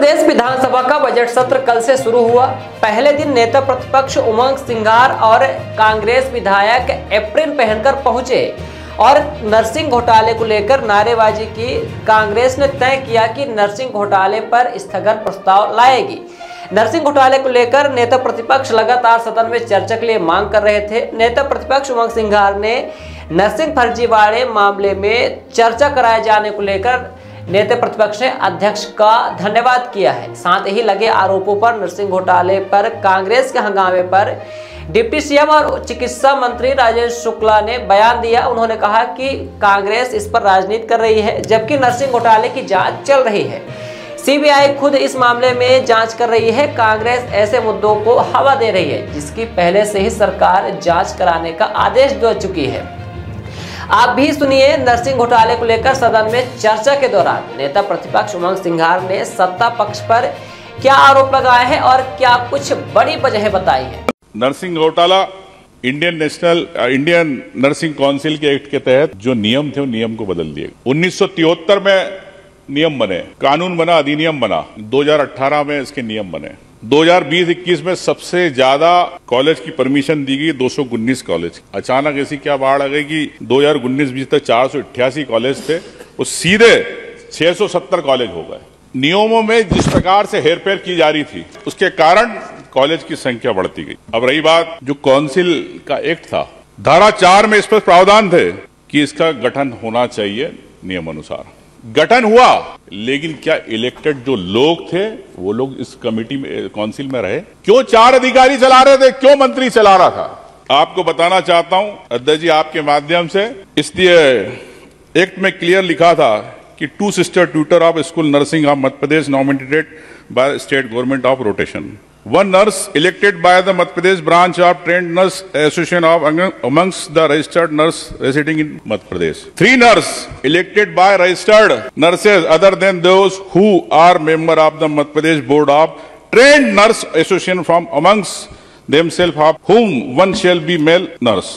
प्रदेश विधानसभा का बजट सत्र कल से शुरू हुआ। पहले दिन नेता प्रतिपक्ष उमंग सिंघार और कांग्रेस विधायक एप्रिन पहनकर पहुंचे और नरसिंह घोटाले को लेकर नारेबाजी की। कांग्रेस ने तय किया कि नरसिंह घोटाले पर स्थगन प्रस्ताव लाएगी। नरसिंह घोटाले को लेकर नेता प्रतिपक्ष लगातार सदन में चर्चा के लिए मांग कर रहे थे। नेता प्रतिपक्ष उमंग सिंघार ने नरसिंह फर्जीवाड़े मामले में चर्चा कराए जाने को लेकर नेता प्रतिपक्ष ने अध्यक्ष का धन्यवाद किया है। साथ ही लगे आरोपों पर नरसिंह घोटाले पर कांग्रेस के हंगामे पर डिप्टी सीएम और चिकित्सा मंत्री राजेश शुक्ला ने बयान दिया। उन्होंने कहा कि कांग्रेस इस पर राजनीति कर रही है, जबकि नरसिंह घोटाले की जांच चल रही है। सीबीआई खुद इस मामले में जांच कर रही है। कांग्रेस ऐसे मुद्दों को हवा दे रही है जिसकी पहले से ही सरकार जांच कराने का आदेश दे चुकी है। आप भी सुनिए नरसिंह घोटाले को लेकर सदन में चर्चा के दौरान नेता प्रतिपक्ष उमंग सिंघार ने सत्ता पक्ष पर क्या आरोप लगाए हैं और क्या कुछ बड़ी वजह बताई है। नरसिंह घोटाला इंडियन नर्सिंग काउंसिल के एक्ट के तहत जो नियम थे, उन नियम को बदल दिए। 1973 में नियम बने, कानून बना, अधिनियम बना, 2018 में इसके नियम बने। 2020-21 में सबसे ज्यादा कॉलेज की परमिशन दी गई 219 कॉलेज। अचानक ऐसी क्या बाढ़ आ गई कि 2019-20 तक 488 कॉलेज थे, वो सीधे 670 कॉलेज हो गए। नियमों में जिस प्रकार से हेरफेर की जा रही थी, उसके कारण कॉलेज की संख्या बढ़ती गई। अब रही बात जो काउंसिल का एक्ट था, धारा 4 में इस पर प्रावधान थे कि इसका गठन होना चाहिए नियम अनुसार। गठन हुआ, लेकिन क्या इलेक्टेड जो लोग थे वो लोग इस कमेटी में, काउंसिल में रहे? क्यों 4 अधिकारी चला रहे थे? क्यों मंत्री चला रहा था? आपको बताना चाहता हूं अध्यक्ष जी आपके माध्यम से, इसलिए एक्ट में क्लियर लिखा था कि 2 sister tutor of school nursing of Madhya Pradesh nominated by state government of rotation, 1 nurse elected by the Madhya Pradesh branch of Trained Nurse Association of amongst the registered nurse residing in Madhya Pradesh, 3 nurse elected by registered nurses other than those who are member of the Madhya Pradesh board of Trained Nurse Association from amongst themselves of whom 1 shall be male nurse,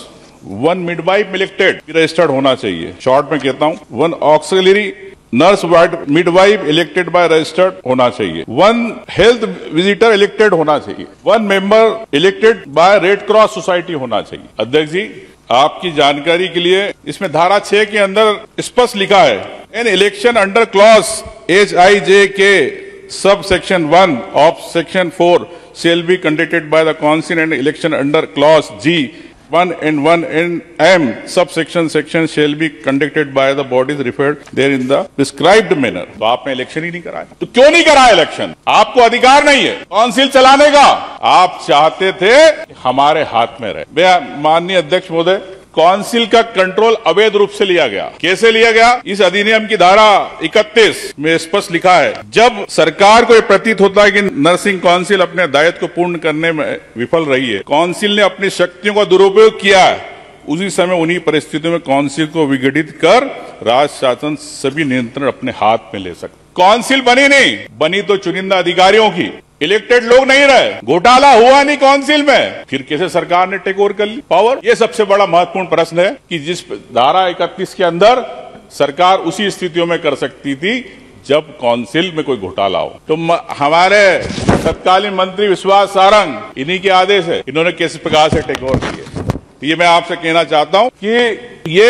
1 midwife elected registered होना चाहिए। Short में कहता हूँ 1 auxiliary nurse midwife elected by registered होना चाहिए, 1 health visitor elected होना चाहिए, 1 member elected by red cross society होना चाहिए। अध्यक्ष जी आपकी जानकारी के लिए इसमें धारा 6 के अंदर स्पष्ट लिखा है, an election under clause HIJK sub section 1 of section 4 shall be conducted by the council and election under clause G 1 and 1 and M subsection section shall be conducted by the bodies referred there in the prescribed manner। तो आपने election ही नहीं कराया, तो क्यों नहीं कराया election? आपको अधिकार नहीं है काउंसिल चलाने का। आप चाहते थे हमारे हाथ में रहे। माननीय अध्यक्ष महोदय, काउंसिल का कंट्रोल अवैध रूप से लिया गया। कैसे लिया गया? इस अधिनियम की धारा 31 में स्पष्ट लिखा है, जब सरकार को यह प्रतीत होता है कि नर्सिंग काउंसिल अपने दायित्व को पूर्ण करने में विफल रही है, काउंसिल ने अपनी शक्तियों का दुरुपयोग किया है, उसी समय उन्हीं परिस्थितियों में काउंसिल को विघटित कर राज्य शासन सभी नियंत्रण अपने हाथ में ले सकता। काउंसिल बनी नहीं, बनी तो चुनिंदा अधिकारियों की, इलेक्टेड लोग नहीं रहे। घोटाला हुआ नहीं काउंसिल में, फिर कैसे सरकार ने टेक ओवर कर ली पावर? ये सबसे बड़ा महत्वपूर्ण प्रश्न है कि जिस धारा 31 के अंदर सरकार उसी स्थितियों में कर सकती थी जब काउंसिल में कोई घोटाला हो। तो हमारे तत्कालीन मंत्री विश्वास सारंग, इन्हीं के आदेश है, इन्होंने किस प्रकार से टेक ओवर किए। ये मैं आपसे कहना चाहता हूं कि ये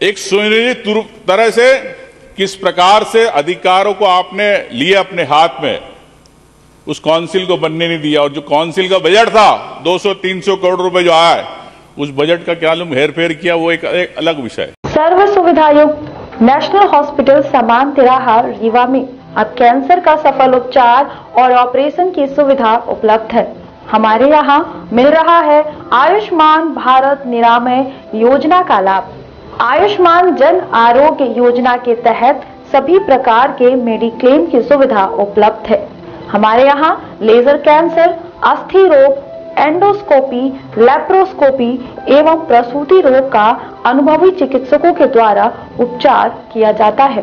एक सुनियोजित तरह से किस प्रकार से अधिकारों को आपने लिए अपने हाथ में, उस काउंसिल को बनने नहीं दिया। और जो काउंसिल का बजट था 200-300 करोड़ रुपए जो आया है, उस बजट का क्या हेरफेर किया, वो एक अलग विषय है। सर्व सुविधा युक्त नेशनल हॉस्पिटल समान तिराहा रीवा में अब कैंसर का सफल उपचार और ऑपरेशन की सुविधा उपलब्ध है। हमारे यहाँ मिल रहा है आयुष्मान भारत निरामय योजना का लाभ। आयुष्मान जन आरोग्य योजना के तहत सभी प्रकार के मेडिक्लेम की सुविधा उपलब्ध है। हमारे यहाँ लेजर कैंसर, अस्थि रोग, एंडोस्कोपी, लेप्रोस्कोपी एवं प्रसूति रोग का अनुभवी चिकित्सकों के द्वारा उपचार किया जाता है।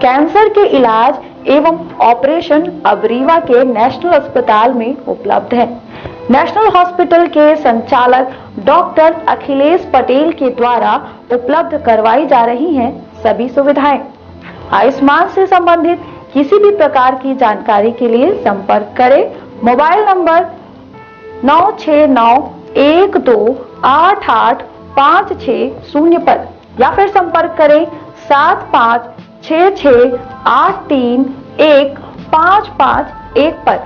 कैंसर के इलाज एवं ऑपरेशन अब रीवा के नेशनल अस्पताल में उपलब्ध है। नेशनल हॉस्पिटल के संचालक डॉक्टर अखिलेश पटेल के द्वारा उपलब्ध करवाई जा रही हैं सभी सुविधाएं। आयुष्मान से संबंधित किसी भी प्रकार की जानकारी के लिए संपर्क करें मोबाइल नंबर 9691288560 पर या फिर संपर्क करें 7566831551 पर।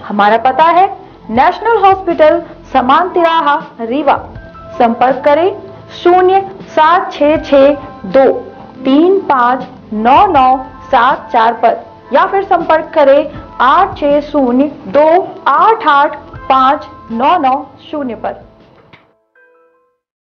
हमारा पता है नेशनल हॉस्पिटल समान तिराहा रीवा। संपर्क करें 07662359974 पर या फिर संपर्क करें 8602885990 पर।